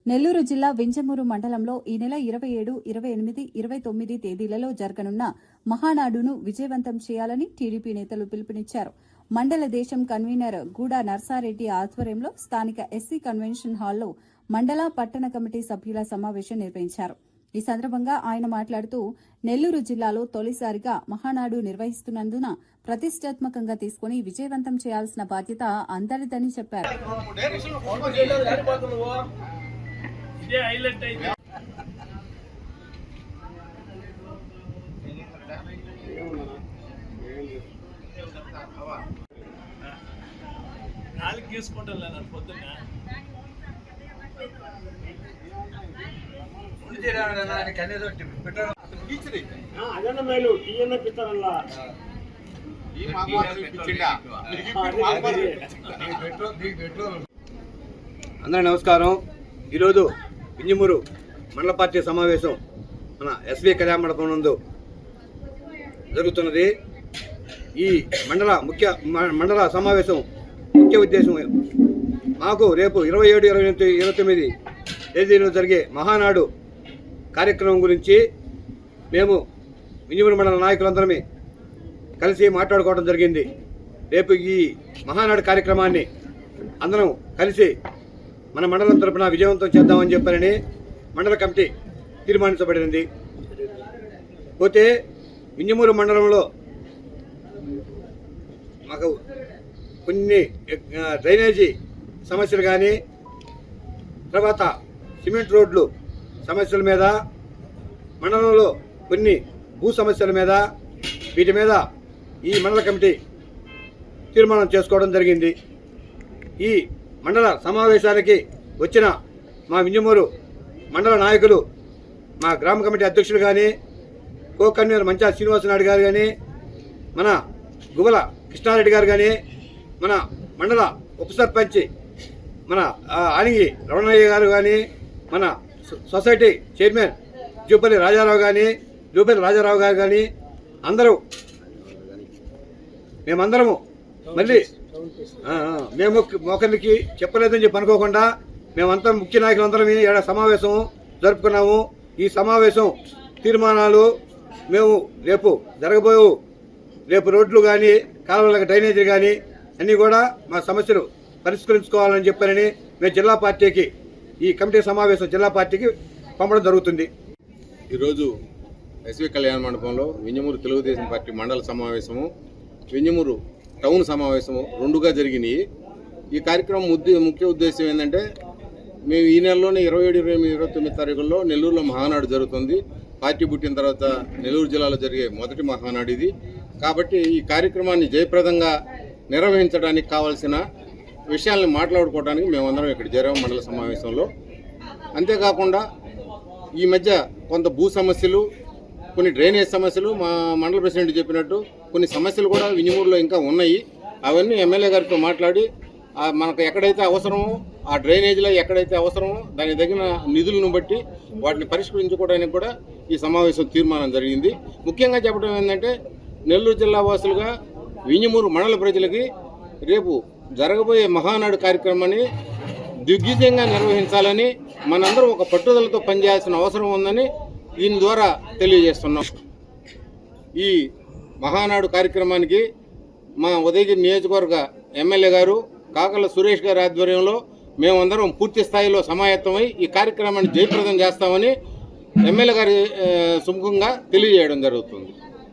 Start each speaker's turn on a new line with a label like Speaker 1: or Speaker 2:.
Speaker 1: నెల్లూరు జిల్లా వింజమూరు మండలంలో ఈ నెల 27, 28, 29 తేదీలలో జరగనున్న మహానాడును విజయవంతం చేయాలని టీడీపీ నేతలు పిలుపునిచ్చారు. మండల దేశం కన్వీనర్ గూడా నర్సారెడ్డి ఆధ్వర్యంలో స్థానిక ఎస్సీ కన్వెన్షన్ హాల్లో మండల పట్టణ కమిటీ సభ్యుల సమావేశం నిర్వహించారు. ఈ సందర్భంగా ఆయన మాట్లాడుతూ నెల్లూరు జిల్లాలో తొలిసారిగా మహానాడు నిర్వహిస్తున్నందున ప్రతిష్టాత్మకంగా తీసుకుని విజయవంతం చేయాల్సిన బాధ్యత అందరిదని చెప్పారు.
Speaker 2: అందరూ నమస్కారం. ఈరోజు వింజమూరు మండల పార్టీ సమావేశం మన ఎస్వి కళ్యాణ మండపం నందు జరుగుతున్నది. ఈ మండల సమావేశం ముఖ్య ఉద్దేశం మాకు రేపు 27, 28, 29 తేదీలో జరిగే మహానాడు కార్యక్రమం గురించి మేము వింజమూరు మండల నాయకులందరమే కలిసి మాట్లాడుకోవడం జరిగింది. రేపు ఈ మహానాడు కార్యక్రమాన్ని అందరం కలిసి మన మండలం తరపున విజయవంతం చేద్దామని చెప్పారని మండల కమిటీ తీర్మానించబడింది. పోతే వింజమూరు మండలంలో మాకు కొన్ని డ్రైనేజీ సమస్యలు కానీ, తర్వాత సిమెంట్ రోడ్లు సమస్యల మీద, మండలంలో కొన్ని భూ సమస్యల మీద, వీటి మీద ఈ మండల కమిటీ తీర్మానం చేసుకోవడం జరిగింది. ఈ మండల సమావేశానికి వచ్చిన మా వింజమూరు మండల నాయకులు, మా గ్రామ కమిటీ అధ్యక్షులు కానీ, కో కన్వీనర్ మంచా శ్రీనివాసనాయుడు గారు కానీ, మన గువ్వల కృష్ణారెడ్డి గారు కానీ, మన మండల ఉప సర్పంచ్ మన ఆనిగి రమణయ్య గారు కానీ, మన సొసైటీ చైర్మన్ జూపల్లి రాజారావు గారు కానీ అందరూ మేమందరము మళ్ళీ మేము ఒకరికి చెప్పలేదని చెప్పి అనుకోకుండా మేమంతా ముఖ్య నాయకులందరం ఏడా సమావేశం జరుపుకున్నాము. ఈ సమావేశం తీర్మానాలు మేము రేపు రోడ్లు కానీ, కాలువలకు డ్రైనేజీలు కానీ అన్నీ కూడా మా సమస్యలు పరిష్కరించుకోవాలని చెప్పారని మేము జిల్లా పార్టీకి ఈ కమిటీ సమావేశం జిల్లా పార్టీకి పంపడం జరుగుతుంది.
Speaker 3: ఈరోజు ఎస్వి కళ్యాణ మండపంలో వింజమూరు తెలుగుదేశం పార్టీ మండల సమావేశము, వింజమూరు టౌన్ సమావేశము రెండుగా జరిగినాయి. ఈ కార్యక్రమం ముఖ్య ఉద్దేశం ఏంటంటే, మేము ఈ నెలలోనే 27, 28, 29 తారీఖుల్లో నెల్లూరులో మహానాడు జరుగుతుంది. పార్టీ పుట్టిన తర్వాత నెల్లూరు జిల్లాలో జరిగే మొదటి మహానాడు ఇది. కాబట్టి ఈ కార్యక్రమాన్ని జయప్రదంగా నిర్వహించడానికి కావాల్సిన విషయాలను మాట్లాడుకోవడానికి మేమందరం ఇక్కడ చేరాము మండల సమావేశంలో. అంతేకాకుండా ఈ మధ్య కొంత భూ సమస్యలు, కొన్ని డ్రైనేజ్ సమస్యలు, మా మండల ప్రెసిడెంట్ చెప్పినట్టు కొన్ని సమస్యలు కూడా వింజమూరులో ఇంకా ఉన్నాయి. అవన్నీ ఎమ్మెల్యే గారితో మాట్లాడి మనకు ఎక్కడైతే అవసరమో, ఆ డ్రైనేజీలో ఎక్కడైతే అవసరమో దానికి తగిన నిధులను బట్టి వాటిని పరిష్కరించుకోవడానికి కూడా ఈ సమావేశం తీర్మానం జరిగింది. ముఖ్యంగా చెప్పడం ఏంటంటే, నెల్లూరు జిల్లా వాసులుగా వింజమూరు మండల ప్రజలకి రేపు జరగబోయే మహానాడు కార్యక్రమాన్ని దిగ్విజయంగా నిర్వహించాలని మనందరం ఒక పట్టుదలతో పనిచేయాల్సిన అవసరం ఉందని దీని ద్వారా తెలియజేస్తున్నాం. ఈ మహానాడు కార్యక్రమానికి మా ఉదయగిరి నియోజకవర్గ ఎమ్మెల్యే గారు కాకల సురేష్ గారి ఆధ్వర్యంలో మేమందరం పూర్తి స్థాయిలో సమాయత్తమై ఈ కార్యక్రమాన్ని జయప్రదం చేస్తామని ఎమ్మెల్యే గారి సుముఖంగా తెలియజేయడం జరుగుతుంది.